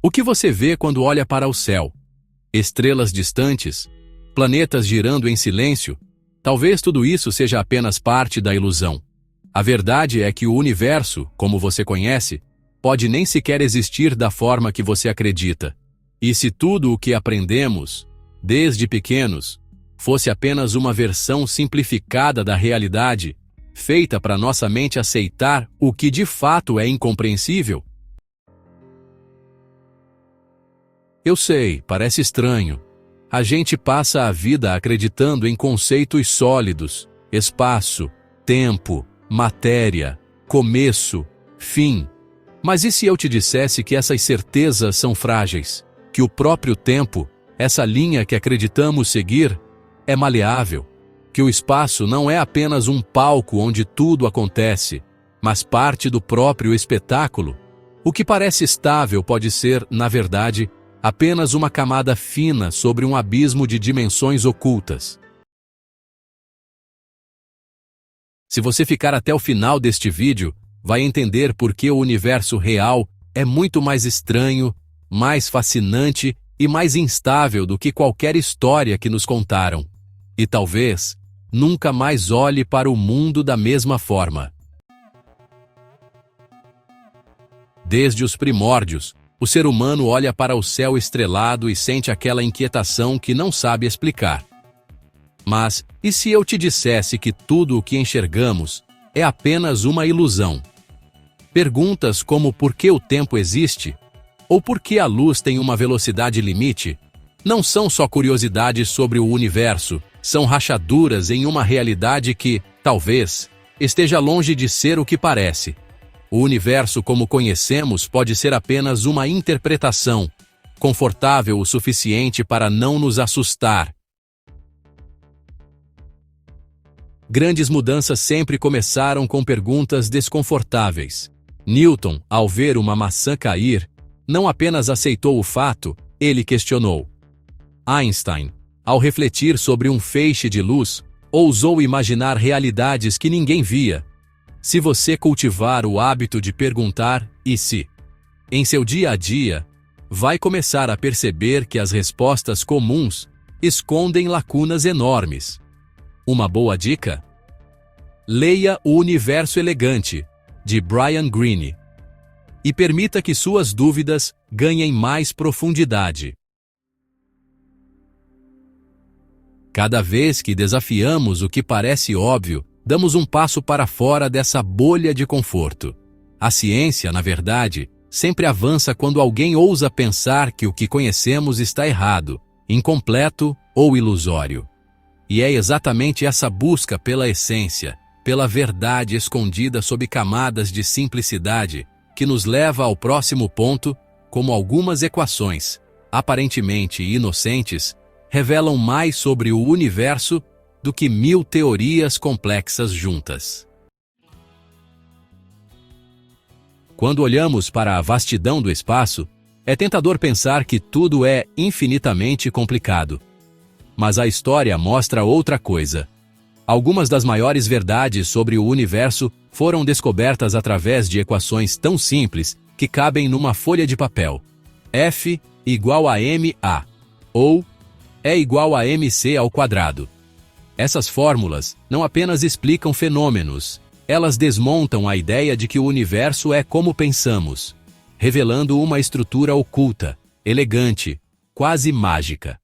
O que você vê quando olha para o céu? Estrelas distantes? Planetas girando em silêncio? Talvez tudo isso seja apenas parte da ilusão. A verdade é que o universo, como você conhece, pode nem sequer existir da forma que você acredita. E se tudo o que aprendemos, desde pequenos, fosse apenas uma versão simplificada da realidade, feita para nossa mente aceitar o que de fato é incompreensível? Eu sei, parece estranho. A gente passa a vida acreditando em conceitos sólidos: espaço, tempo, matéria, começo, fim. Mas e se eu te dissesse que essas certezas são frágeis? Que o próprio tempo, essa linha que acreditamos seguir, é maleável? Que o espaço não é apenas um palco onde tudo acontece, mas parte do próprio espetáculo? O que parece estável pode ser, na verdade, apenas uma camada fina sobre um abismo de dimensões ocultas. Se você ficar até o final deste vídeo, vai entender por que o universo real é muito mais estranho, mais fascinante e mais instável do que qualquer história que nos contaram. E talvez nunca mais olhe para o mundo da mesma forma. Desde os primórdios, o ser humano olha para o céu estrelado e sente aquela inquietação que não sabe explicar. Mas, e se eu te dissesse que tudo o que enxergamos é apenas uma ilusão? Perguntas como por que o tempo existe, ou por que a luz tem uma velocidade limite, não são só curiosidades sobre o universo, são rachaduras em uma realidade que, talvez, esteja longe de ser o que parece. O universo como conhecemos pode ser apenas uma interpretação, confortável o suficiente para não nos assustar. Grandes mudanças sempre começaram com perguntas desconfortáveis. Newton, ao ver uma maçã cair, não apenas aceitou o fato, ele questionou. Einstein, ao refletir sobre um feixe de luz, ousou imaginar realidades que ninguém via. Se você cultivar o hábito de perguntar "e se?" em seu dia a dia, vai começar a perceber que as respostas comuns escondem lacunas enormes. Uma boa dica? Leia O Universo Elegante, de Brian Greene, e permita que suas dúvidas ganhem mais profundidade. Cada vez que desafiamos o que parece óbvio, damos um passo para fora dessa bolha de conforto. A ciência, na verdade, sempre avança quando alguém ousa pensar que o que conhecemos está errado, incompleto ou ilusório. E é exatamente essa busca pela essência, pela verdade escondida sob camadas de simplicidade, que nos leva ao próximo ponto, como algumas equações, aparentemente inocentes, revelam mais sobre o universo do que 1000 teorias complexas juntas. Quando olhamos para a vastidão do espaço, é tentador pensar que tudo é infinitamente complicado. Mas a história mostra outra coisa. Algumas das maiores verdades sobre o universo foram descobertas através de equações tão simples que cabem numa folha de papel. F igual a ma, ou E igual a mc ao quadrado. Essas fórmulas não apenas explicam fenômenos, elas desmontam a ideia de que o universo é como pensamos, revelando uma estrutura oculta, elegante, quase mágica.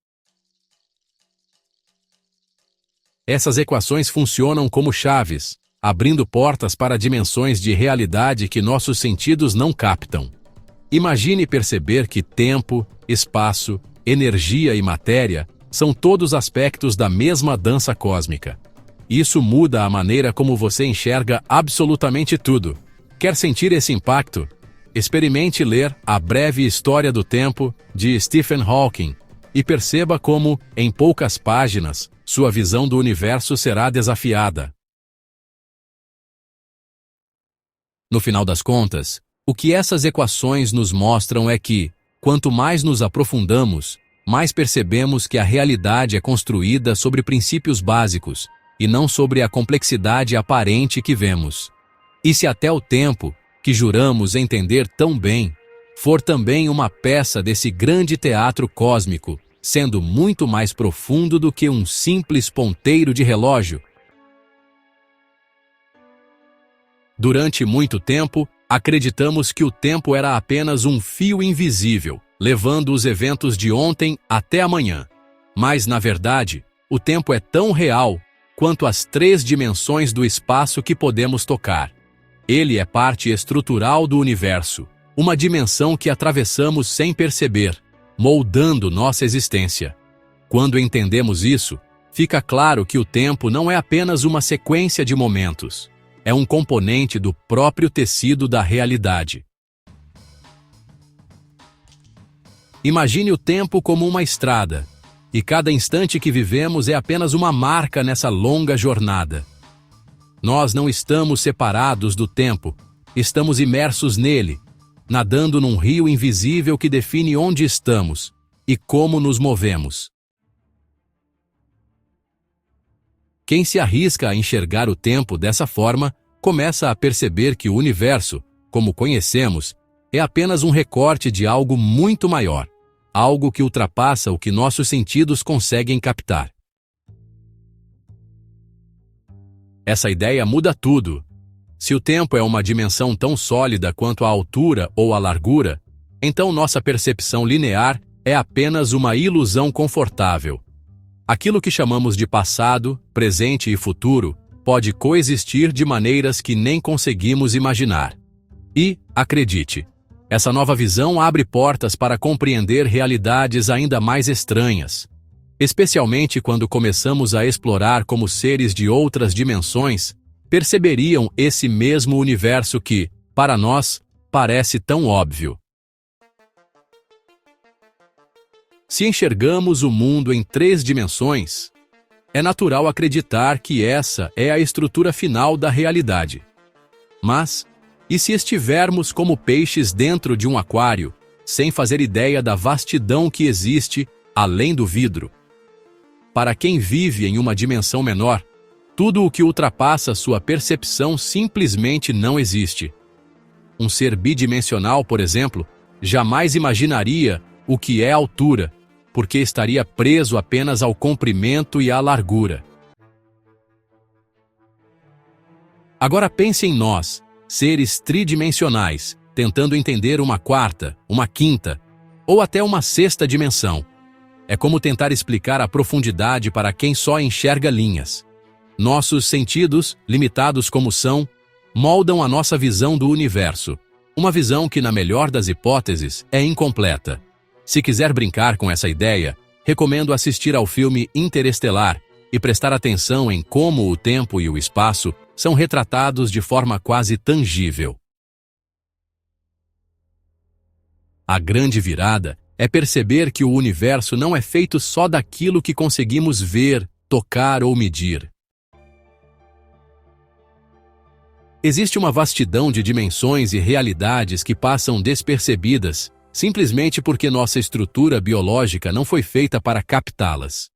Essas equações funcionam como chaves, abrindo portas para dimensões de realidade que nossos sentidos não captam. Imagine perceber que tempo, espaço, energia e matéria são todos aspectos da mesma dança cósmica. Isso muda a maneira como você enxerga absolutamente tudo. Quer sentir esse impacto? Experimente ler A Breve História do Tempo, de Stephen Hawking, e perceba como, em poucas páginas, sua visão do universo será desafiada. No final das contas, o que essas equações nos mostram é que, quanto mais nos aprofundamos, mais percebemos que a realidade é construída sobre princípios básicos, e não sobre a complexidade aparente que vemos. E se até o tempo, que juramos entender tão bem, for também uma peça desse grande teatro cósmico, sendo muito mais profundo do que um simples ponteiro de relógio? Durante muito tempo, acreditamos que o tempo era apenas um fio invisível, levando os eventos de ontem até amanhã. Mas, na verdade, o tempo é tão real quanto as 3 dimensões do espaço que podemos tocar. Ele é parte estrutural do universo, uma dimensão que atravessamos sem perceber, moldando nossa existência. Quando entendemos isso, fica claro que o tempo não é apenas uma sequência de momentos. É um componente do próprio tecido da realidade. Imagine o tempo como uma estrada, e cada instante que vivemos é apenas uma marca nessa longa jornada. Nós não estamos separados do tempo, estamos imersos nele, nadando num rio invisível que define onde estamos e como nos movemos. Quem se arrisca a enxergar o tempo dessa forma, começa a perceber que o universo, como conhecemos, é apenas um recorte de algo muito maior, algo que ultrapassa o que nossos sentidos conseguem captar. Essa ideia muda tudo. Se o tempo é uma dimensão tão sólida quanto a altura ou a largura, então nossa percepção linear é apenas uma ilusão confortável. Aquilo que chamamos de passado, presente e futuro pode coexistir de maneiras que nem conseguimos imaginar. E, acredite, essa nova visão abre portas para compreender realidades ainda mais estranhas, especialmente quando começamos a explorar como seres de outras dimensões perceberiam esse mesmo universo que, para nós, parece tão óbvio. Se enxergamos o mundo em 3 dimensões, é natural acreditar que essa é a estrutura final da realidade. Mas, e se estivermos como peixes dentro de um aquário, sem fazer ideia da vastidão que existe além do vidro? Para quem vive em uma dimensão menor, tudo o que ultrapassa sua percepção simplesmente não existe. Um ser bidimensional, por exemplo, jamais imaginaria o que é altura, porque estaria preso apenas ao comprimento e à largura. Agora pense em nós, seres tridimensionais, tentando entender uma 4ª, uma 5ª, ou até uma 6ª dimensão. É como tentar explicar a profundidade para quem só enxerga linhas. Nossos sentidos, limitados como são, moldam a nossa visão do universo, uma visão que, na melhor das hipóteses, é incompleta. Se quiser brincar com essa ideia, recomendo assistir ao filme Interestelar e prestar atenção em como o tempo e o espaço são retratados de forma quase tangível. A grande virada é perceber que o universo não é feito só daquilo que conseguimos ver, tocar ou medir. Existe uma vastidão de dimensões e realidades que passam despercebidas, simplesmente porque nossa estrutura biológica não foi feita para captá-las.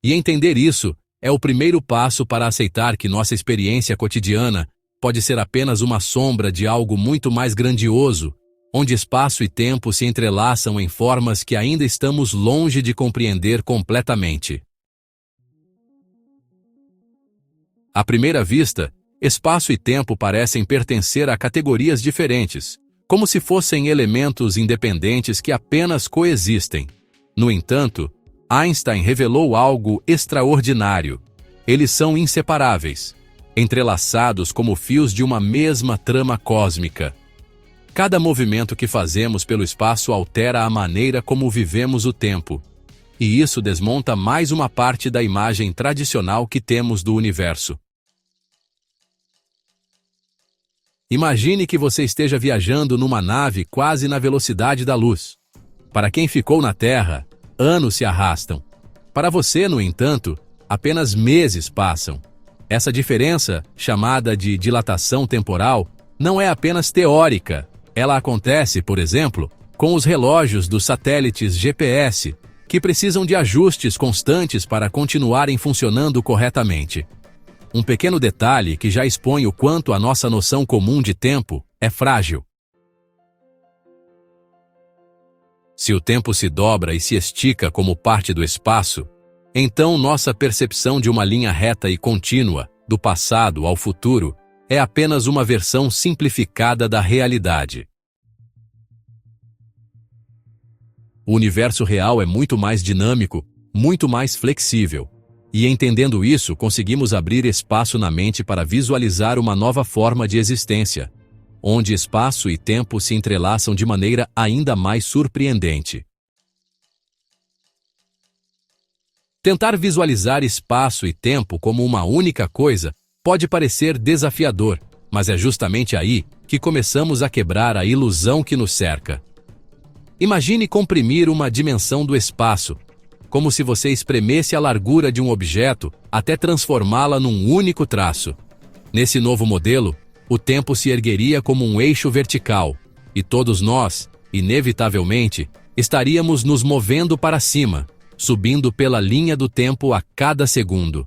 E entender isso é o primeiro passo para aceitar que nossa experiência cotidiana pode ser apenas uma sombra de algo muito mais grandioso, onde espaço e tempo se entrelaçam em formas que ainda estamos longe de compreender completamente. À primeira vista, espaço e tempo parecem pertencer a categorias diferentes, como se fossem elementos independentes que apenas coexistem. No entanto, Einstein revelou algo extraordinário. Eles são inseparáveis, entrelaçados como fios de uma mesma trama cósmica. Cada movimento que fazemos pelo espaço altera a maneira como vivemos o tempo, e isso desmonta mais uma parte da imagem tradicional que temos do universo. Imagine que você esteja viajando numa nave quase na velocidade da luz. Para quem ficou na Terra, anos se arrastam. Para você, no entanto, apenas meses passam. Essa diferença, chamada de dilatação temporal, não é apenas teórica. Ela acontece, por exemplo, com os relógios dos satélites GPS, que precisam de ajustes constantes para continuarem funcionando corretamente. Um pequeno detalhe que já expõe o quanto a nossa noção comum de tempo é frágil. Se o tempo se dobra e se estica como parte do espaço, então nossa percepção de uma linha reta e contínua, do passado ao futuro, é apenas uma versão simplificada da realidade. O universo real é muito mais dinâmico, muito mais flexível. E entendendo isso, conseguimos abrir espaço na mente para visualizar uma nova forma de existência, onde espaço e tempo se entrelaçam de maneira ainda mais surpreendente. Tentar visualizar espaço e tempo como uma única coisa pode parecer desafiador, mas é justamente aí que começamos a quebrar a ilusão que nos cerca. Imagine comprimir uma dimensão do espaço, como se você espremesse a largura de um objeto até transformá-la num único traço. Nesse novo modelo, o tempo se ergueria como um eixo vertical, e todos nós, inevitavelmente, estaríamos nos movendo para cima, subindo pela linha do tempo a cada segundo.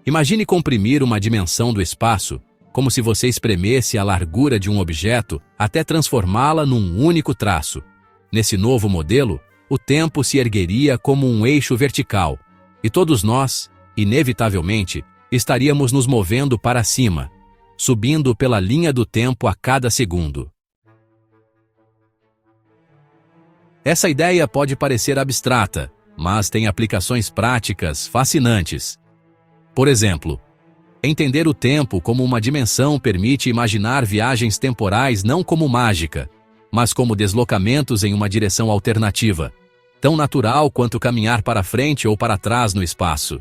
Imagine comprimir uma dimensão do espaço, como se você espremesse a largura de um objeto até transformá-la num único traço. Nesse novo modelo, o tempo se ergueria como um eixo vertical, e todos nós, inevitavelmente, estaríamos nos movendo para cima, subindo pela linha do tempo a cada segundo. Essa ideia pode parecer abstrata, mas tem aplicações práticas fascinantes. Por exemplo, entender o tempo como uma dimensão permite imaginar viagens temporais não como mágica, mas como deslocamentos em uma direção alternativa, tão natural quanto caminhar para frente ou para trás no espaço.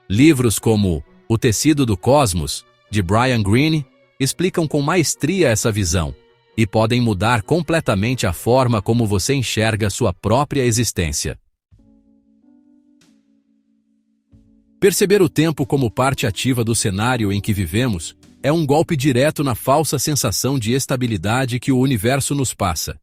Livros como O Tecido do Cosmos, de Brian Greene, explicam com maestria essa visão e podem mudar completamente a forma como você enxerga sua própria existência. Perceber o tempo como parte ativa do cenário em que vivemos é um golpe direto na falsa sensação de estabilidade que o universo nos passa.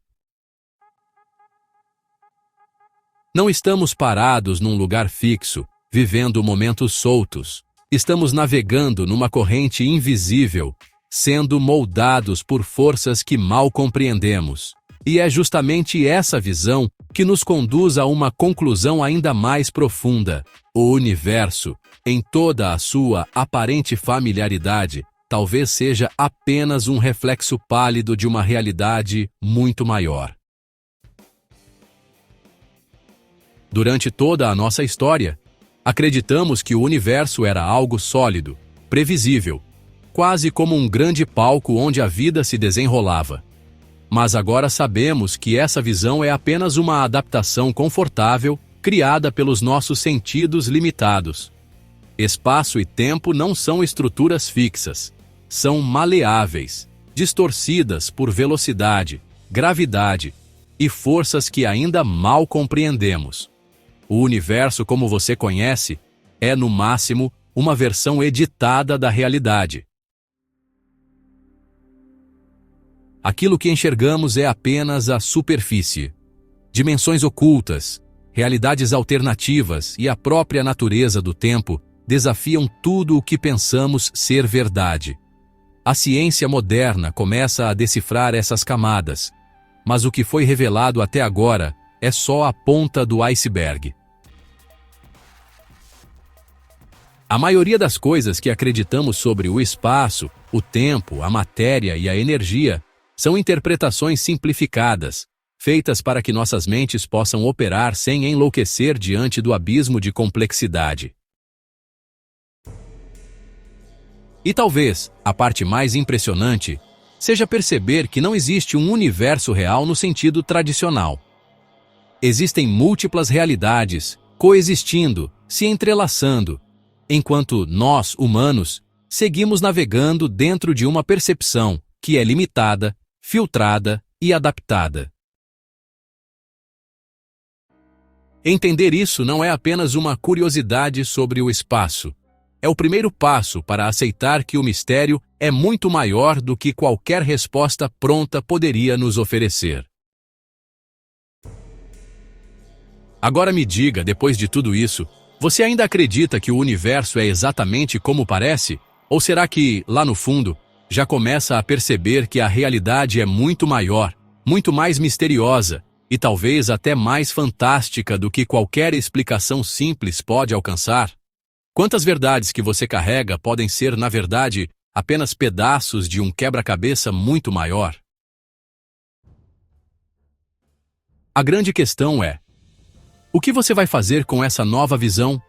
Não estamos parados num lugar fixo, vivendo momentos soltos. Estamos navegando numa corrente invisível, sendo moldados por forças que mal compreendemos. E é justamente essa visão que nos conduz a uma conclusão ainda mais profunda. O universo, em toda a sua aparente familiaridade, talvez seja apenas um reflexo pálido de uma realidade muito maior. Durante toda a nossa história, acreditamos que o universo era algo sólido, previsível, quase como um grande palco onde a vida se desenrolava. Mas agora sabemos que essa visão é apenas uma adaptação confortável criada pelos nossos sentidos limitados. Espaço e tempo não são estruturas fixas, são maleáveis, distorcidas por velocidade, gravidade e forças que ainda mal compreendemos. O universo como você conhece é, no máximo, uma versão editada da realidade. Aquilo que enxergamos é apenas a superfície. Dimensões ocultas, realidades alternativas e a própria natureza do tempo desafiam tudo o que pensamos ser verdade. A ciência moderna começa a decifrar essas camadas, mas o que foi revelado até agora é só a ponta do iceberg. A maioria das coisas que acreditamos sobre o espaço, o tempo, a matéria e a energia são interpretações simplificadas, feitas para que nossas mentes possam operar sem enlouquecer diante do abismo de complexidade. E talvez a parte mais impressionante seja perceber que não existe um universo real no sentido tradicional. Existem múltiplas realidades coexistindo, se entrelaçando, enquanto nós, humanos, seguimos navegando dentro de uma percepção que é limitada, filtrada e adaptada. Entender isso não é apenas uma curiosidade sobre o espaço. É o primeiro passo para aceitar que o mistério é muito maior do que qualquer resposta pronta poderia nos oferecer. Agora me diga, depois de tudo isso, Você ainda acredita que o universo é exatamente como parece? Ou será que, lá no fundo, já começa a perceber que a realidade é muito maior, muito mais misteriosa e talvez até mais fantástica do que qualquer explicação simples pode alcançar? Quantas verdades que você carrega podem ser, na verdade, apenas pedaços de um quebra-cabeça muito maior? A grande questão é: o que você vai fazer com essa nova visão?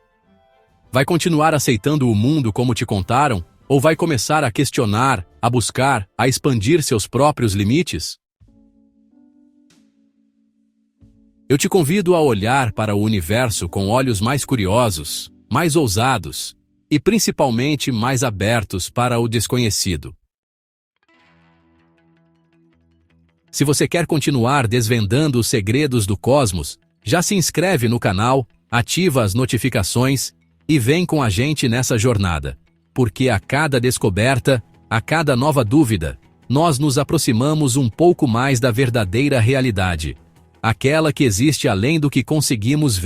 Vai continuar aceitando o mundo como te contaram? Ou vai começar a questionar, a buscar, a expandir seus próprios limites? Eu te convido a olhar para o universo com olhos mais curiosos, mais ousados e principalmente mais abertos para o desconhecido. Se você quer continuar desvendando os segredos do cosmos, já se inscreve no canal, ativa as notificações e vem com a gente nessa jornada. Porque a cada descoberta, a cada nova dúvida, nós nos aproximamos um pouco mais da verdadeira realidade, aquela que existe além do que conseguimos ver.